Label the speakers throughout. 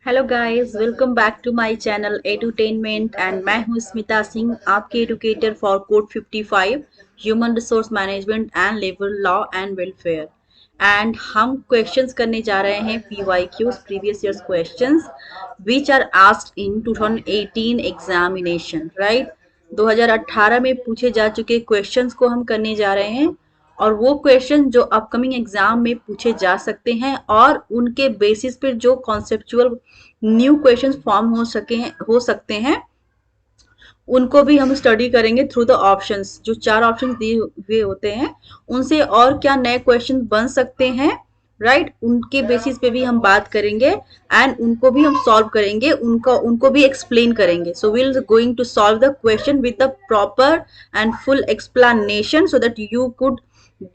Speaker 1: Hello guys, welcome back to my channel edutainment and मैं हूं स्मिता सिंह, आपके educator for code 55 human resource management and labour law and welfare. And हम questions करने जा रहे हैं PYQs, previous years questions which are asked in 2018 examination, right. 2018 में पूछे जा चुके क्वेश्चंस को हम करने जा रहे हैं और वो क्वेश्चन जो अपकमिंग एग्जाम में पूछे जा सकते हैं और उनके बेसिस पर जो कॉन्सेप्चुअल न्यू क्वेश्चंस फॉर्म हो सकते हैं उनको भी हम स्टडी करेंगे थ्रू द ऑप्शंस। जो चार ऑप्शंस दिए हुए होते हैं उनसे और क्या नए क्वेश्चन बन सकते हैं, राइट, उनके बेसिस पे भी हम बात करेंगे एंड उनको भी हम सॉल्व करेंगे, उनको भी एक्सप्लेन करेंगे। So we will going to solve the question with the proper and full explanation so that you could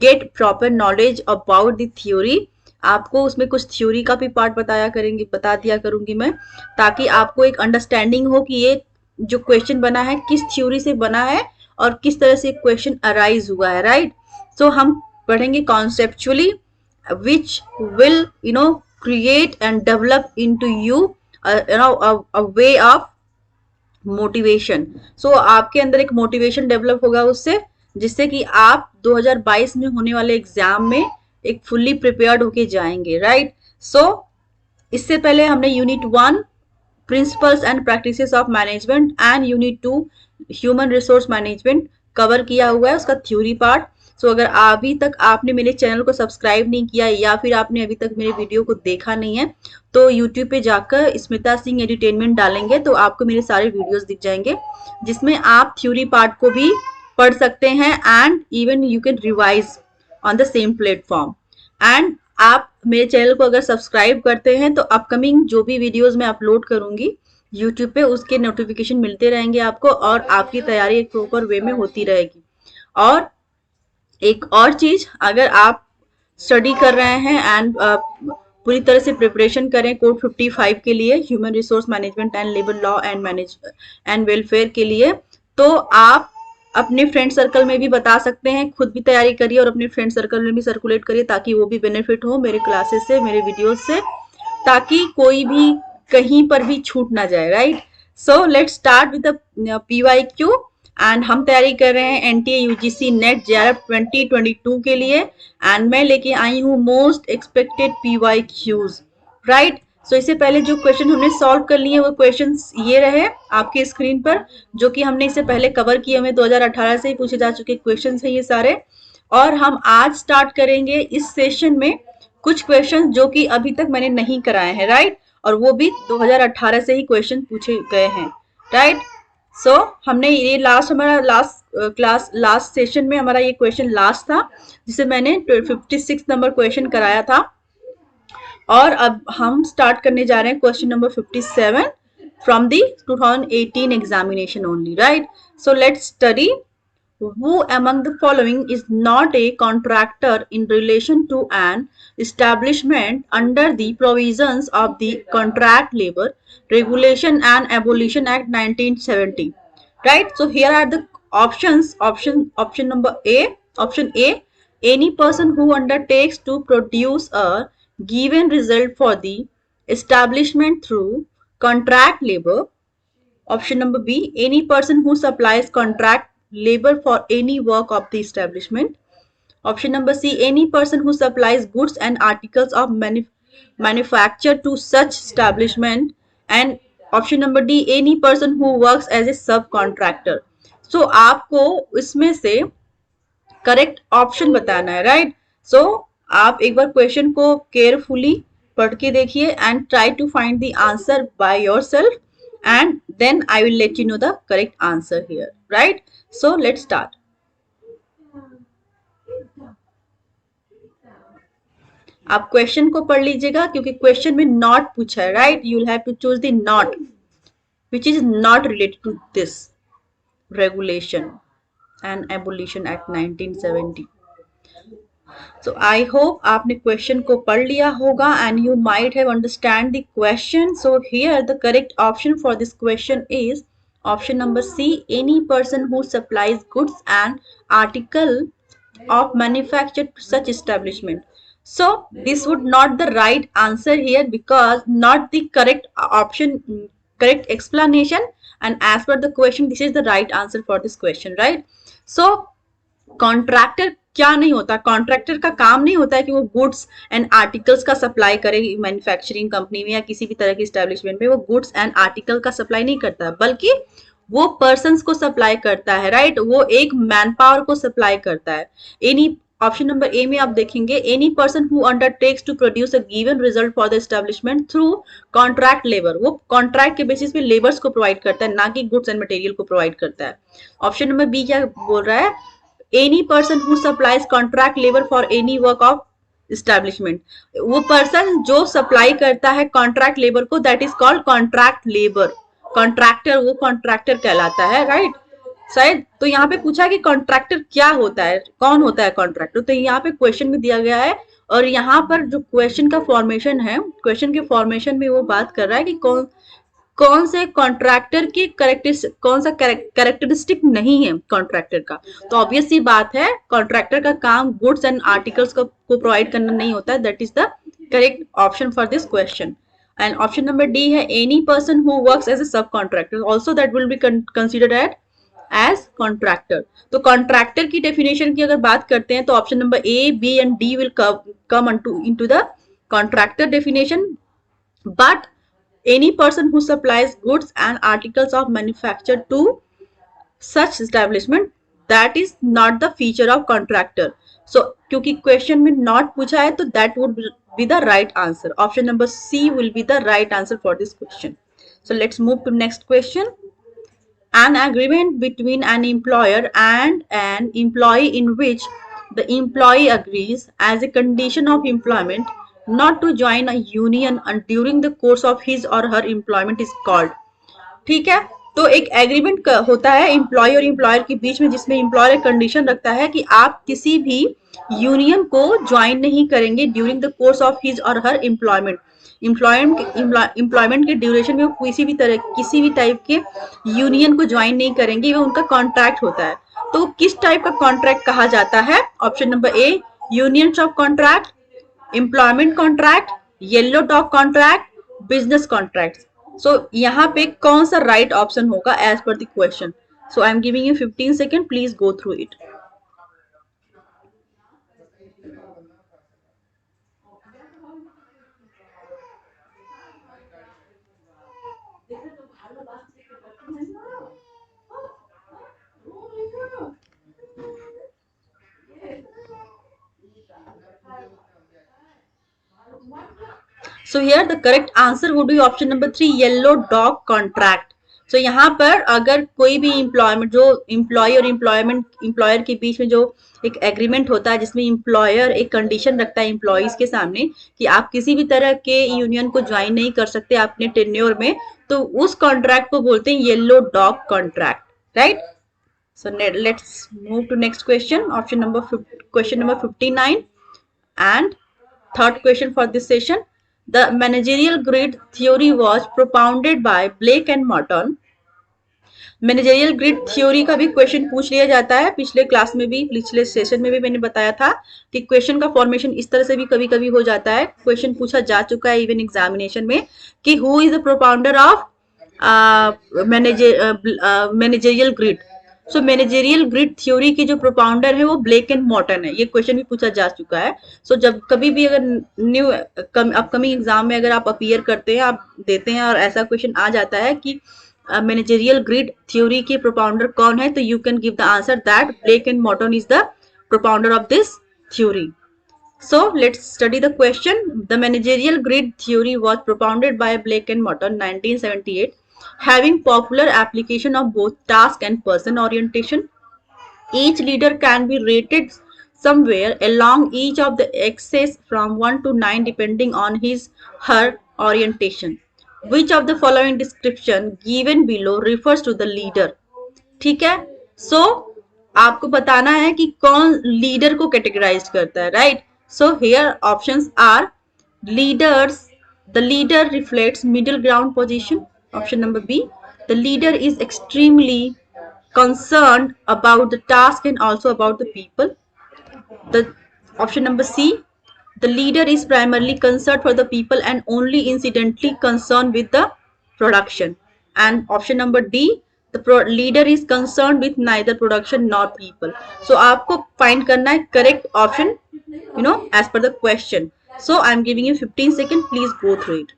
Speaker 1: get proper knowledge about the theory. आपको उसमें कुछ थ्योरी का भी पार्ट बता दिया करूंगी मैं, ताकि आपको एक अंडरस्टैंडिंग हो कि ये जो क्वेश्चन बना है किस थ्योरी से बना है और किस तरह से क्वेश्चन अराइज हुआ है, राइट। सो हम पढ़ेंगे conceptually which will create and develop into you a way of motivation. So आपके अंदर एक मोटिवेशन डेवलप होगा उससे, जिससे कि आप 2022 में होने वाले एग्जाम में एक फुल्ली प्रिपेयर्ड होके जाएंगे, राइट। सो इससे पहले हमने unit 1 principles and practices of management and unit 2 human resource management cover किया हुआ है, उसका थ्योरी पार्ट। सो अगर अभी तक आपने मेरे चैनल को सब्सक्राइब नहीं किया या फिर आपने अभी तक मेरे वीडियो को देखा नहीं है तो यूट्यूब पे जाकर स्मिता सिंह एंटरटेनमेंट डालेंगे तो आपको मेरे सारे वीडियोस दिख जाएंगे, जिसमें आप थ्योरी पार्ट को भी पढ़ सकते हैं and even you can revise on the same platform. And आप मेरे चैनल को अगर सब्सक्राइब करते हैं तो अपकमिंग जो भी वीडियोस मैं अपलोड करूंगी यूट्यूब पे उसके नोटिफिकेशन मिलते रहेंगे आपको और आपकी तैयारी एक प्रॉपर वे में होती रहेगी। और एक और चीज, अगर आप स्टडी कर रहे हैं एंड पूरी तरह से प्रिपरेशन करें कोड 55 के लिए, human resource management and labour law and welfare के लिए, तो आप अपने फ्रेंड सर्कल में भी बता सकते हैं, खुद भी तैयारी करिए और अपने फ्रेंड सर्कल में भी सर्कुलेट करिए ताकि वो भी बेनिफिट हो मेरे क्लासेस से, मेरे वीडियोस से, ताकि कोई भी कहीं पर भी छूट ना जाए, right. So let's start with PYQ। And हम तैयारी कर रहे हैं NTA UGC नेट JRF 2022 के लिए एंड मैं लेके आई हूँ मोस्ट एक्सपेक्टेड PYQs, राइट। सो इससे पहले जो क्वेश्चन हमने सॉल्व कर लिए वो क्वेश्चंस ये रहे आपके स्क्रीन पर, जो कि हमने इससे पहले कवर किए हुए 2018 से ही पूछे जा चुके क्वेश्चंस हैं ये सारे। और हम आज स्टार्ट करेंगे इस सेशन में कुछ क्वेश्चन जो कि अभी तक मैंने नहीं कराए हैं, राइट, और वो भी 2018 से ही क्वेश्चन पूछे गए हैं, राइट। सो हमने ये हमारा लास्ट सेशन में हमारा ये क्वेश्चन लास्ट था जिसे मैंने 56 नंबर क्वेश्चन कराया था। और अब हम स्टार्ट करने जा रहे हैं question number 57 from the 2018 examination only, right. So let's study. Who among the following is not a contractor in relation to an establishment under the provisions of the Contract Labor Regulation and Abolition Act 1970? Right. So here are the options. Option number A. Option A. Any person who undertakes to produce a given result for the establishment through contract labor. Option number B, any person who supplies contract labor for any work of the establishment. Option number C, any person who supplies goods and articles of manufacture to such establishment. And option number D, any person who works as a subcontractor. So आपको इसमें से correct option बताना है, right. सो आप एक बार question को carefully पढ़ के देखिए and try to find the answer by yourself and then I will let you know the correct answer here, right? So let's start. आप क्वेश्चन को पढ़ लीजिएगा क्योंकि क्वेश्चन में नॉट पूछा है, right. You will have to choose the not which is not related to this regulation and abolition act 1970. So I hope आपने question को पढ़ लिया होगा and you might have understand the question. So here the correct option for this question is option number C, any person who supplies goods and article of manufacture to such establishment. So this would not the right answer here, because not the correct option, correct explanation, and as per the question this is the right answer for this question, right? So contractor क्या नहीं होता, contractor का काम नहीं होता है कि वो गुड्स एंड आर्टिकल्स का सप्लाई करे मैन्युफैक्चरिंग कंपनी में या किसी भी तरह की स्टैब्लिशमेंट में, वो गुड्स एंड आर्टिकल का सप्लाई नहीं करता है, बल्कि वो पर्सन्स को सप्लाई करता है, राइट? वो एक मैन पावर को सप्लाई करता है। एनी ऑप्शन नंबर ए में आप देखेंगे, any person who undertakes to produce a given result for the establishment through contract labour, वो कॉन्ट्रैक्ट के बेसिस पे लेबर्स को प्रोवाइड करता है, ना कि गुड्स एंड मटेरियल को प्रोवाइड करता है। ऑप्शन नंबर बी क्या बोल रहा है? Any person who supplies contract labour for any work of establishment, वो पर्सन जो सप्लाई करता है कॉन्ट्रैक्ट लेबर को, that is called contract labour. Contractor, वो कॉन्ट्रैक्टर कहलाता है, राइट? शायद तो यहाँ पे पूछा कि कॉन्ट्रैक्टर क्या होता है, कौन होता है कॉन्ट्रैक्टर, तो यहाँ पे क्वेश्चन में दिया गया है। और यहाँ पर जो क्वेश्चन का फॉर्मेशन है, क्वेश्चन के फॉर्मेशन में वो बात कर रहा है कि कौन कौन से कॉन्ट्रैक्टर की करेक्टरिस्टिक, कौन सा करेक्टरिस्टिक नहीं है कॉन्ट्रैक्टर का। तो ऑब्वियस सी बात है, कॉन्ट्रैक्टर का काम गुड्स एंड आर्टिकल्स को प्रोवाइड करना नहीं होता है। That is the correct option for this question. And option number D है any person who works as a sub contractor, also that will be considered as contractor. तो contractor की definition की अगर बात करते हैं तो option number A, B and D will come into the contractor definition, but any person who supplies goods and articles of manufacture to such establishment, that is not the feature of contractor. So क्योंकि question में not पूछा है तो that would be the right answer. Option number C will be the right answer for this question. So let's move to next question. An agreement between an employer and an employee in which the employee agrees as a condition of employment not to join a union and during the course of his or her employment is called. ठीक है, तो एक agreement होता है employ और employer के बीच में, जिसमें एम्प्लॉयर कंडीशन रखता है कि आप किसी भी यूनियन को ज्वाइन नहीं करेंगे during the course of his और हर एम्प्लॉयमेंट। एम्प्लॉयमेंट के ड्यूरेशन में वो किसी भी टाइप के यूनियन को ज्वाइन नहीं करेंगे, वो उनका कॉन्ट्रैक्ट होता है। तो किस टाइप का कॉन्ट्रैक्ट कहा जाता है? Option number A, union of contract, employment contract, yellow dog contract, business contract. So यहाँ पे कौन सा राइट ऑप्शन होगा as per the question? So I am giving you 15 second, please go through it. So here the correct answer would be option number 3, yellow dog contract. So यहाँ पर अगर कोई भी एम्प्लॉयमेंट, जो एम्प्लॉय और employer के बीच में जो एक एग्रीमेंट होता है, जिसमें एम्प्लॉयर एक कंडीशन रखता है एम्प्लॉयज के सामने कि आप किसी भी तरह के यूनियन को ज्वाइन नहीं कर सकते अपने टेन्योर में, तो उस कॉन्ट्रैक्ट को बोलते हैं yellow dog contract, right? So let's move to next question. Question number 59 and third question for this session. The managerial grid theory was propounded by Blake and Morton. Managerial grid theory का भी question पूछ लिया जाता है। पिछले class में भी, पिछले सेशन में भी मैंने बताया था कि क्वेश्चन का फॉर्मेशन इस तरह से भी कभी कभी हो जाता है। क्वेश्चन पूछा जा चुका है इवन एग्जामिनेशन में कि who is the propounder of managerial grid. So managerial grid theory के जो प्रोपाउंडर है वो ब्लेक एंड मॉर्टन है। ये क्वेश्चन भी पूछा जा चुका है। सो जब कभी भी अगर न्यू अपकमिंग एग्जाम में अगर आप अपीयर करते हैं, आप देते हैं और ऐसा क्वेश्चन आ जाता है कि मैनेजरियल ग्रिड थ्योरी के प्रोपाउंडर कौन है, तो you can give the answer that Blake and Morton is the propounder of this theory. So let's study the question. The managerial grid theory was propounded by Blake and Morton 1978, having popular application of both task and person orientation. Each leader can be rated somewhere along each of the axes from 1 to 9 depending on his her orientation. Which of the following description given below refers to the leader? ठीक है, so आपको बताना है कि कौन leader को categorise करता है, right? So here options are leaders. The leader reflects middle ground position. Option number B. The leader is extremely concerned about the task and also about the people. The option number C. The leader is primarily concerned for the people and only incidentally concerned with the production. And option number D, the leader is concerned with neither production nor people. So आपको find करना है correct option, as per the question. So I'm giving you 15 seconds. Please go through it.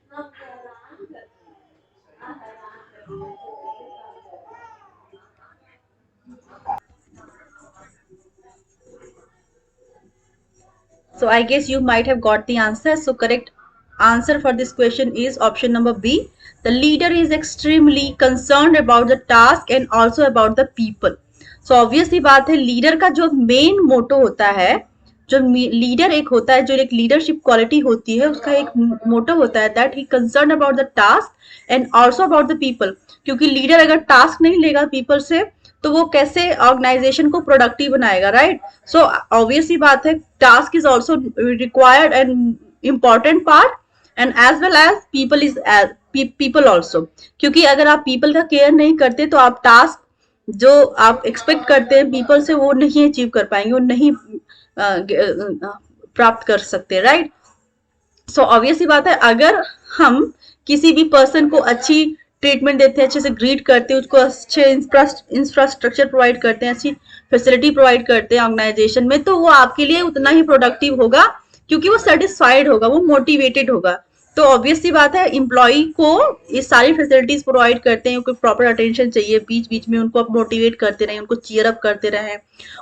Speaker 1: So I guess you might have got the answer. So correct answer for this question is option number B. The leader is extremely concerned about the task and also about the people. So obviously बात है, leader का जो main motto होता है, जो leader एक होता है, जो एक लीडरशिप क्वालिटी होती है, उसका एक मोटो होता है that he concern about the task and also about the people. क्योंकि लीडर अगर टास्क नहीं लेगा पीपल से, तो वो कैसे ऑर्गेनाइजेशन को प्रोडक्टिव बनाएगा, राइट? सो ऑब्वियस ही बात है, task is also required and important part, and as well as people is people also. क्योंकि अगर आप पीपल का केयर नहीं करते तो आप टास्क जो आप एक्सपेक्ट करते हैं पीपल से वो नहीं अचीव कर पाएंगे, वो नहीं प्राप्त कर सकते, राइट? सो ऑब्वियस ही बात है, अगर हम किसी भी पर्सन को अच्छी ट्रीटमेंट देते हैं, अच्छे से ग्रीट करते हैं, उसको अच्छे इंफ्रास्ट्रक्चर प्रोवाइड करते हैं, अच्छी फैसिलिटी प्रोवाइड करते हैं ऑर्गेनाइजेशन में, तो वो आपके लिए उतना ही प्रोडक्टिव होगा, क्योंकि वो सेटिस्फाइड होगा, वो मोटिवेटेड होगा. तो ऑब्वियस सी बात है, इम्प्लॉई को ये सारी फैसिलिटीज प्रोवाइड करते हैं, उनको प्रॉपर अटेंशन चाहिए, बीच बीच में उनको मोटिवेट करते रहे, उनको चीयर अप करते रहे,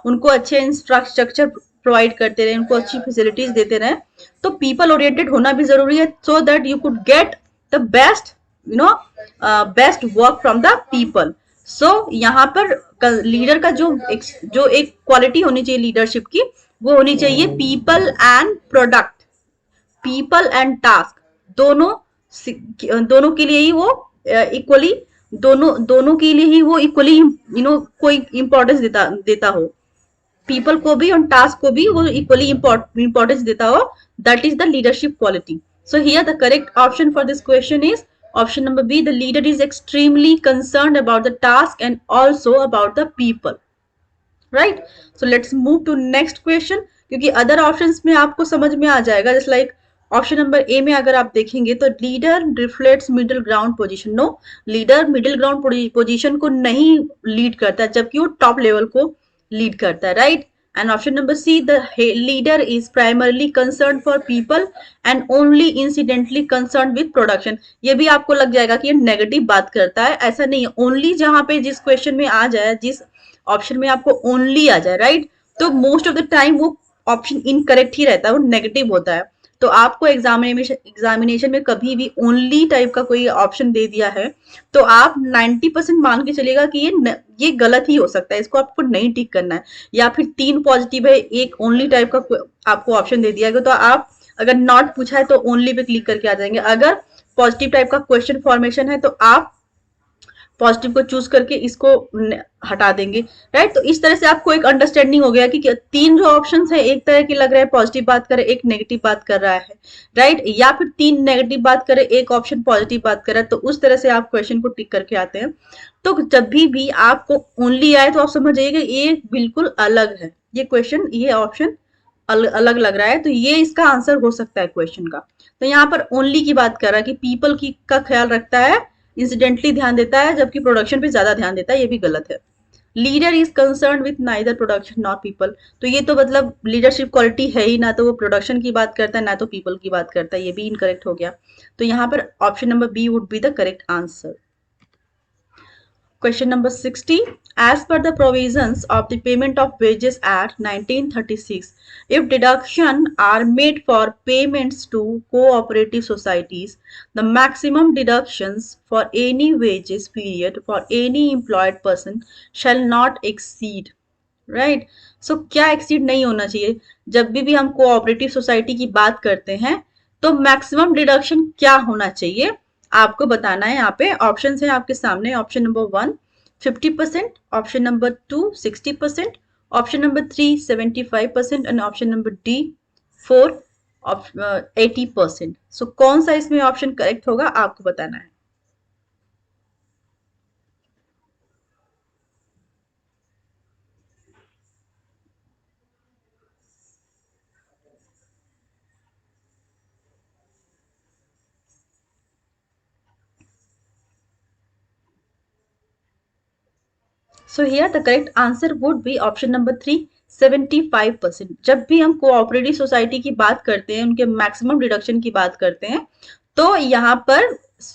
Speaker 1: उनको अच्छे इंफ्रास्ट्रक्चर प्रोवाइड करते रहे, उनको अच्छी फैसिलिटीज देते रहे. तो पीपल ओरिएंटेड होना भी जरूरी है, so that you could get the best, best work from the people. So यहाँ पर लीडर का जो एक क्वालिटी होनी चाहिए लीडरशिप की, वो होनी चाहिए people and product, people and task, दोनों दोनों के लिए ही वो इक्वली, दोनों दोनों के लिए ही वो इक्वली कोई इंपॉर्टेंस देता देता हो, पीपल को भी और टास्क को भी वो इक्वली इंपॉर्टेंस देता हो. That is the leadership quality. So here the correct option for this question is option number B. The leader is extremely concern about the task and also about the people, right? So let's move to next question, क्योंकि other options में आपको समझ में आ जाएगा. Just like option number A में अगर आप देखेंगे तो leader reflects middle ground position. No, leader middle ground position को नहीं लीड करता, जबकि वो टॉप लेवल को लीड करता है, right? And option number C, the leader is primarily concern for people and only incidentally concern with production. ये भी आपको लग जाएगा कि ये नेगेटिव बात करता है, ऐसा नहीं है. ओनली जहां पे जिस क्वेश्चन में आ जाए, जिस ऑप्शन में आपको ओनली आ जाए, राइट, तो मोस्ट ऑफ द टाइम वो ऑप्शन इनकरेक्ट ही रहता है, वो नेगेटिव होता है. तो आपको एग्जामिनेशन में कभी भी ओनली टाइप का कोई ऑप्शन दे दिया है, तो आप 90% मान के चलेगा कि ये गलत ही हो सकता है, इसको आपको नहीं टिक करना है. या फिर 3 पॉजिटिव है, एक ओनली टाइप का आपको ऑप्शन दे दिया है, तो आप अगर नॉट पूछा है तो ओनली पे क्लिक करके आ जाएंगे. अगर पॉजिटिव टाइप का क्वेश्चन फॉर्मेशन है तो आप पॉजिटिव को चूज करके इसको हटा देंगे, राइट? तो इस तरह से आपको एक अंडरस्टैंडिंग हो गया कि 3 जो ऑप्शन है, एक तरह की लग रहा है पॉजिटिव बात करे, एक नेगेटिव बात कर रहा है, राइट? या फिर 3 नेगेटिव बात करे, एक ऑप्शन पॉजिटिव बात कर रहा है. तो उस तरह से आप क्वेश्चन को टिक करके आते हैं. तो जब भी आपको ओनली आए तो आप समझ जाइएगा ये बिल्कुल अलग है, ये क्वेश्चन, ये ऑप्शन अलग लग रहा है, तो ये इसका आंसर हो सकता है क्वेश्चन का. तो यहाँ पर ओनली की बात कर रहा है कि पीपल की का ख्याल रखता है, इंसिडेंटली ध्यान देता है, जबकि प्रोडक्शन पे ज्यादा ध्यान देता है, ये भी गलत है. Leader is concern with neither production not people. तो ये तो मतलब लीडरशिप क्वालिटी है ही ना, तो वो प्रोडक्शन की बात करता है ना तो पीपल की बात करता है, ये भी इनकरेक्ट हो गया. तो यहाँ पर option number B would be the correct answer. Question number 60. As per the provisions of the Payment of Wages Act 1936, if deductions are made for payments to cooperative societies, the maximum deductions for any wages period for any employed person shall not exceed. Right? So क्या exceed नहीं होना चाहिए? जब भी हम cooperative society की बात करते हैं तो मैक्सिमम डिडक्शन क्या होना चाहिए, आपको बताना है. यहाँ पे ऑप्शन है आपके सामने. Option number 1 50%, option number 2 60%, option number 3 75% and option number D 4 80%. सो कौन सा इसमें ऑप्शन करेक्ट होगा आपको बताना है. So here the correct answer would be option number 3, 75%. जब भी हम कोऑपरेटिव सोसाइटी की बात करते हैं, उनके मैक्सिमम डिडक्शन की बात करते हैं, तो यहाँ पर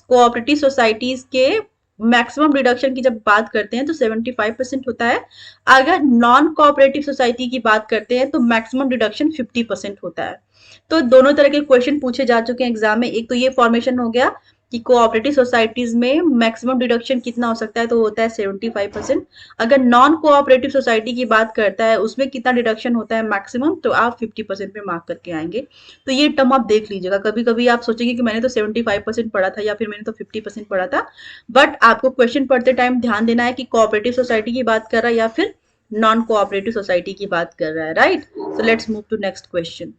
Speaker 1: कोऑपरेटिव सोसाइटीज के मैक्सिमम डिडक्शन की जब बात करते हैं तो 75% होता है। अगर नॉन कोऑपरेटिव सोसाइटी की बात करते हैं तो मैक्सिमम डिडक्शन 50% होता है। तो दोनों तरह के क्वेश्चन पूछे जा चुके हैं एग्जाम में। एक तो ये फॉर्मेशन हो गया कि कोऑपरेटिव सोसाइटीज में मैक्सिमम डिडक्शन कितना हो सकता है, तो होता है 75%। अगर नॉन कोऑपरेटिव सोसाइटी की बात करता है उसमें कितना डिडक्शन होता है मैक्सिमम, तो आप 50% पे मार्क करके आएंगे। तो ये टर्म आप देख लीजिएगा। कभी कभी आप सोचेंगे कि मैंने तो 75% पढ़ा था या फिर मैंने तो 50% पढ़ा था, बट आपको क्वेश्चन पढ़ते टाइम ध्यान देना है कि कोऑपरेटिव सोसाइटी की बात कर रहा है या फिर नॉन कोऑपरेटिव सोसाइटी की बात कर रहा है, right. So let's move to next question.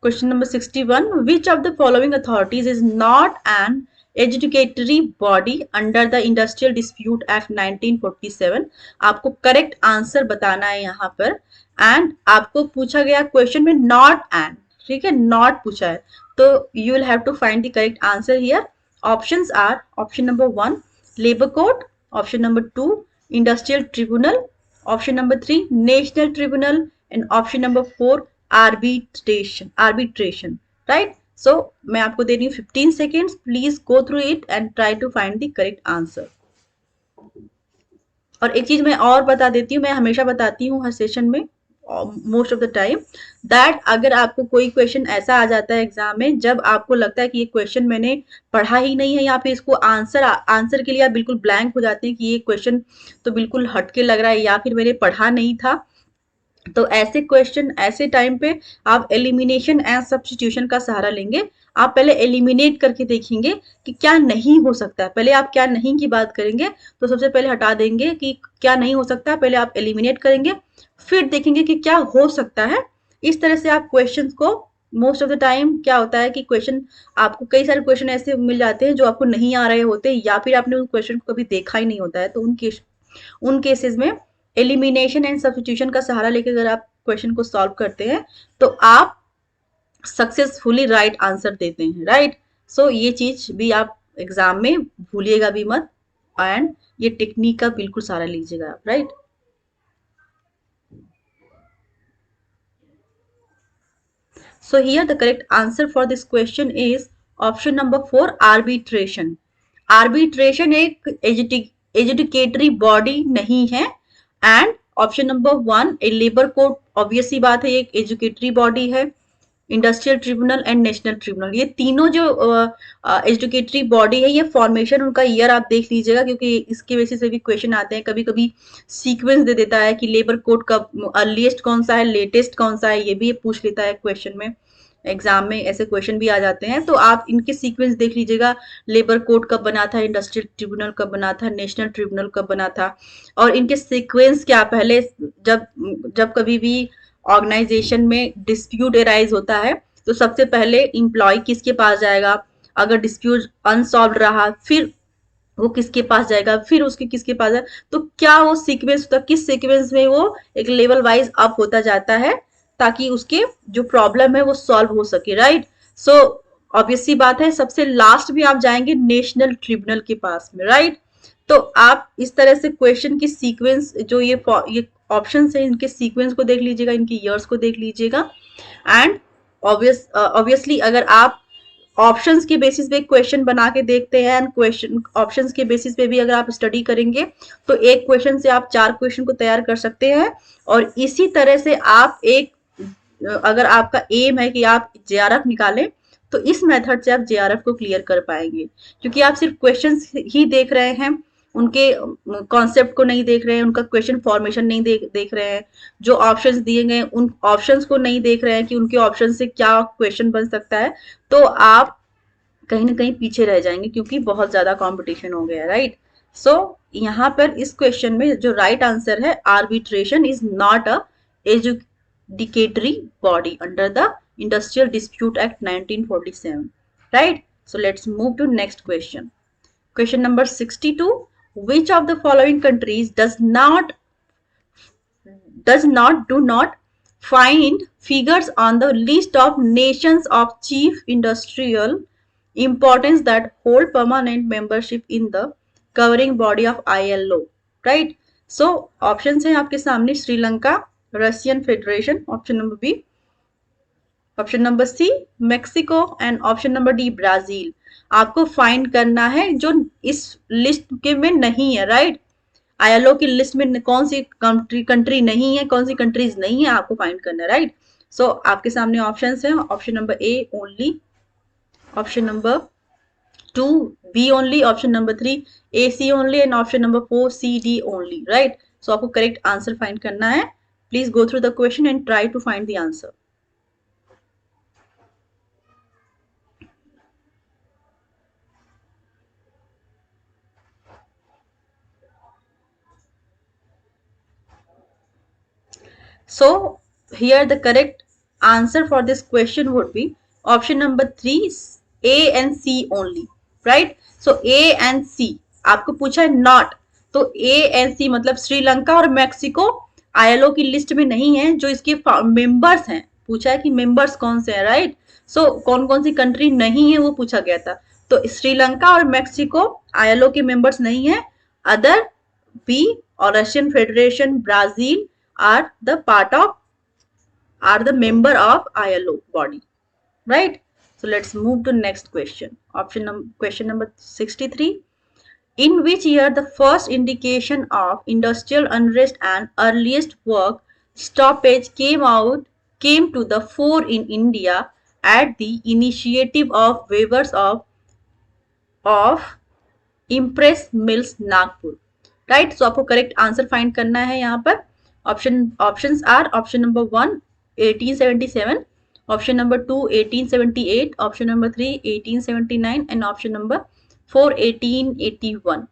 Speaker 1: Question number 61. Which of the following authorities is not an adjudicatory body under the Industrial Dispute Act 1947? आपको करेक्ट आंसर बताना है यहाँ पर। एंड आपको पूछा गया क्वेश्चन में नॉट एंड, ठीक है, नॉट पूछा है, तो you will have to find the correct answer here. Options are option number 1 labour court, option number 2 industrial tribunal, option number 3 national tribunal, and option number 4 arbitration, right? So मैं आपको दे रही हूँ 15 seconds, please go through it and try to find the correct answer। और एक चीज मैं और बता देती हूँ, मैं हमेशा बताती हूँ हर सेशन में, most of the time, that अगर आपको कोई क्वेश्चन ऐसा आ जाता है एग्जाम में जब आपको लगता है कि ये क्वेश्चन मैंने पढ़ा ही नहीं है, या फिर इसको आंसर के लिए आप बिल्कुल ब्लैंक हो जाते हैं कि ये क्वेश्चन तो बिल्कुल हटके लग रहा है या फिर मैंने पढ़ा नहीं था, तो ऐसे क्वेश्चन ऐसे टाइम पे आप एलिमिनेशन एंड सब्स्टिट्यूशन का सहारा लेंगे। आप पहले एलिमिनेट करके देखेंगे कि क्या नहीं हो सकता है। पहले आप क्या नहीं की बात करेंगे, तो सबसे पहले हटा देंगे कि क्या नहीं हो सकता, पहले आप एलिमिनेट करेंगे, फिर देखेंगे कि क्या हो सकता है। इस तरह से आप क्वेश्चन को, मोस्ट ऑफ द टाइम क्या होता है कि क्वेश्चन आपको कई सारे क्वेश्चन ऐसे मिल जाते हैं जो आपको नहीं आ रहे होते, या फिर आपने उन क्वेश्चन को कभी देखा ही नहीं होता है, तो उन केसेस में एलिमिनेशन एंड सब्स्टिट्यूशन का सहारा लेकर अगर आप क्वेश्चन को सॉल्व करते हैं तो आप सक्सेसफुली राइट आंसर देते हैं, राइट। सो ये चीज भी आप एग्जाम में भूलिएगा भी मत, एंड ये टेक्निक का बिल्कुल सहारा लीजिएगा आप, right. So here the correct answer for this question is option number 4 arbitration। arbitration एक एजुडिकेटरी बॉडी नहीं है। And option number 1 A labour court, obvious सी बात है एक एजुकेटरी बॉडी है। Industrial tribunal and national tribunal, ये तीनों जो एजुकेटरी बॉडी है, ये फॉर्मेशन उनका ईयर आप देख लीजिएगा, क्योंकि इसके बेसिस पे भी क्वेश्चन आते हैं। कभी कभी सीक्वेंस दे देता है कि लेबर कोड का अर्लीस्ट कौन सा है, लेटेस्ट कौन सा है, ये भी पूछ लेता है क्वेश्चन में। एग्जाम में ऐसे क्वेश्चन भी आ जाते हैं, तो आप इनके सीक्वेंस देख लीजिएगा। लेबर कोड कब बना था, इंडस्ट्रियल ट्रिब्यूनल कब बना था, नेशनल ट्रिब्यूनल कब बना था, और इनके सीक्वेंस क्या। पहले जब जब कभी भी ऑर्गेनाइजेशन में डिस्प्यूट एराइज होता है तो सबसे पहले इंप्लॉय किसके पास जाएगा, अगर डिस्प्यूट अनसॉल्व रहा फिर वो किसके पास जाएगा, फिर उसके किसके पास जाएगा, तो क्या वो सीक्वेंस होता है, किस सीक्वेंस में वो एक लेवल वाइज अप होता जाता है ताकि उसके जो प्रॉब्लम है वो सॉल्व हो सके, राइट। सो ऑब्वियस सी बात है सबसे लास्ट में आप जाएंगे नेशनल ट्रिब्यूनल के पास में, राइट। तो आप इस तरह से क्वेश्चन की सीक्वेंस, जो ये ऑप्शन है, इनके सीक्वेंस को देख लीजिएगा, इनके ईयर्स को देख लीजिएगा। एंड ऑब्वियसली अगर आप ऑप्शंस के बेसिस पे क्वेश्चन बना के देखते हैं, एंड क्वेश्चन ऑप्शंस के बेसिस पे भी अगर आप स्टडी करेंगे तो एक क्वेश्चन से आप 4 क्वेश्चन को तैयार कर सकते हैं। और इसी तरह से आप अगर आपका एम है कि आप जेआरएफ निकालें, तो इस मेथड से आप जेआरएफ को क्लियर कर पाएंगे, क्योंकि आप सिर्फ क्वेश्चंस ही देख रहे हैं, उनके कॉन्सेप्ट को नहीं देख रहे हैं, उनका क्वेश्चन फॉर्मेशन नहीं देख रहे हैं, जो ऑप्शंस दिए गए उन ऑप्शंस को नहीं देख रहे हैं कि उनके ऑप्शन से क्या क्वेश्चन बन सकता है, तो आप कहीं ना कहीं पीछे रह जाएंगे, क्योंकि बहुत ज्यादा कंपटीशन हो गया, राइट। सो यहाँ पर इस क्वेश्चन में जो राइट आंसर है, arbitration is not a adjudicatory body under the industrial dispute act 1947, right. So let's move to next question. Question number 62. Which of the following countries do not find figures on the list of nations of chief industrial importance that hold permanent membership in the governing body of ILO? Right. So option है आपके सामने Sri Lanka, Russian Federation, option number B, option number C Mexico and option number D Brazil. आपको find करना है जो इस list के में नहीं है, राइट। आईएलओ की लिस्ट में कौन सी कंट्री नहीं है, कौन सी कंट्रीज नहीं है, आपको फाइंड करना है, राइट। सो आपके सामने ऑप्शंस हैं, option number A only, option number 2 B only, option number 3 A C only and option number 4 C D only, right. So आपको करेक्ट आंसर फाइंड करना है। Please go through the question and try to find the answer. So here the correct answer for this question would be option number 3 A and C only, right? So A and C आपको पूछा है not, तो A and C मतलब श्रीलंका और Mexico ILO की list में नहीं है। जो इसके मेंबर्स हैं, पूछा है कि मेंबर्स कौन से हैं, राइट। सो कौन कौन सी कंट्री नहीं है वो पूछा गया था। तो श्रीलंका और मैक्सिको आईएलओ के मेंबर्स नहीं है। अदर बी और Russian federation, Brazil are the part of are the member of ILO body, right? So let's move to next question. Question number 63. In which year the first indication of industrial unrest and earliest work stoppage came to the fore in India at the initiative of weavers of Empress mills Nagpur, right. So आपको correct answer find करना है यहाँ पर। Options are option number 1 1877, option number 2 1878, option number 3 1879 and option number 4 1881।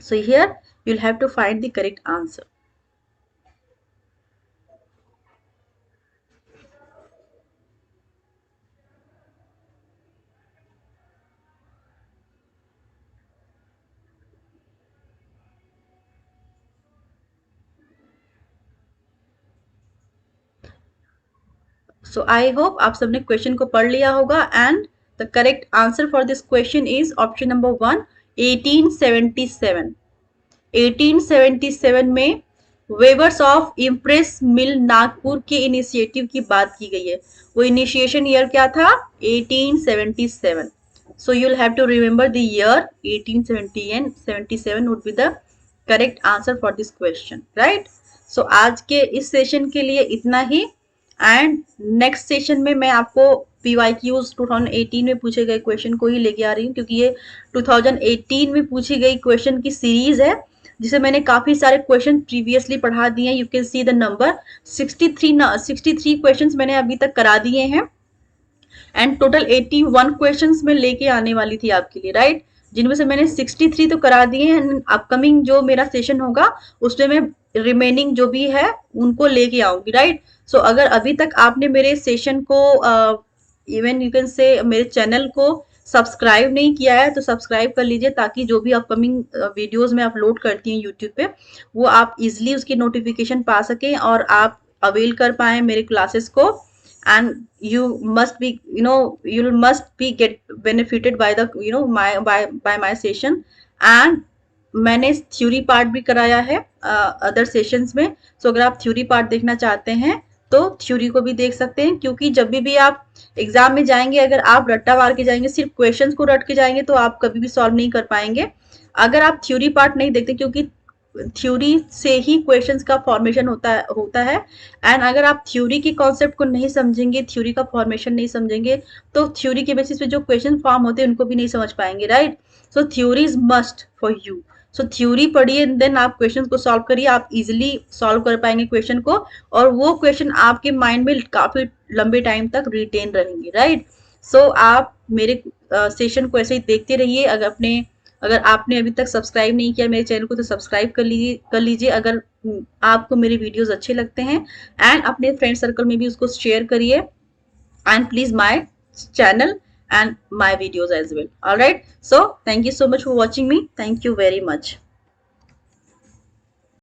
Speaker 1: So here you will have to find the correct answer. So I hope आप सबने question को पढ़ लिया होगा and the correct answer for this question is option number 1 1877। 1877 में weavers of impress मिल नागपुर के initiative की बात की गई है। वो इनिशिएशन ईयर क्या था? 1877। So you will have to remember the year 1870 and 77 would be the correct answer for this question, right. So आज के इस सेशन के लिए इतना ही एंड नेक्स्ट सेशन में मैं आपको PYQs 2018 में पूछे गए क्वेश्चन को ही लेके आ रही हूँ, क्योंकि ये 2018 में पूछी गई क्वेश्चन की सीरीज है जिसे मैंने काफी सारे क्वेश्चन प्रीवियसली पढ़ा दिए हैं। You can see the number 63 questions मैंने अभी तक करा दिए हैं एंड टोटल 81 क्वेश्चंस में लेके आने वाली थी आपके लिए, राइट। जिनमें से मैंने 63 तो करा दिए हैं। अपकमिंग जो मेरा सेशन होगा उसमें मैं रिमेनिंग जो भी है उनको लेके आऊंगी, राइट। सो अगर अभी तक आपने मेरे सेशन को इवन यू कैन से मेरे चैनल को सब्सक्राइब नहीं किया है तो सब्सक्राइब कर लीजिए, ताकि जो भी अपकमिंग वीडियोस मैं अपलोड करती हूँ यूट्यूब पे वो आप इजिली उसकी नोटिफिकेशन पा सकें और आप अवेल कर पाए मेरे क्लासेस को। and you must be you must be get benefited by the by my session। and मैंने थ्योरी पार्ट भी कराया है अदर सेशंस में। सो अगर आप थ्योरी पार्ट देखना चाहते हैं तो थ्योरी को भी देख सकते हैं, क्योंकि जब भी आप एग्जाम में जाएंगे अगर आप रट्टा मार के जाएंगे, सिर्फ क्वेश्चंस को रट के जाएंगे तो आप कभी भी सॉल्व नहीं कर पाएंगे अगर आप थ्योरी पार्ट नहीं देखते, क्योंकि थ्योरी से ही क्वेश्चंस का फॉर्मेशन होता है एंड अगर आप थ्योरी के कॉन्सेप्ट को नहीं समझेंगे, थ्योरी का फॉर्मेशन नहीं समझेंगे तो थ्योरी के बेसिस पे जो क्वेश्चन फॉर्म होते हैं उनको भी नहीं समझ पाएंगे, right. So theory is must for you. So theory पढ़िए देन आप क्वेश्चन को सॉल्व करिए, आप इजिली सॉल्व कर पाएंगे क्वेश्चन को और वो क्वेश्चन आपके माइंड में काफी लंबे टाइम तक रिटेन रहेंगे, राइट। सो आप मेरे सेशन को ऐसे ही देखते रहिए। अगर आपने अभी तक सब्सक्राइब नहीं किया मेरे चैनल को तो सब्सक्राइब कर लीजिए अगर आपको मेरे वीडियोस अच्छे लगते हैं एंड अपने फ्रेंड सर्कल में भी उसको शेयर करिए and please my channel and my videos as well. All right, so thank you so much for watching me. Thank you very much.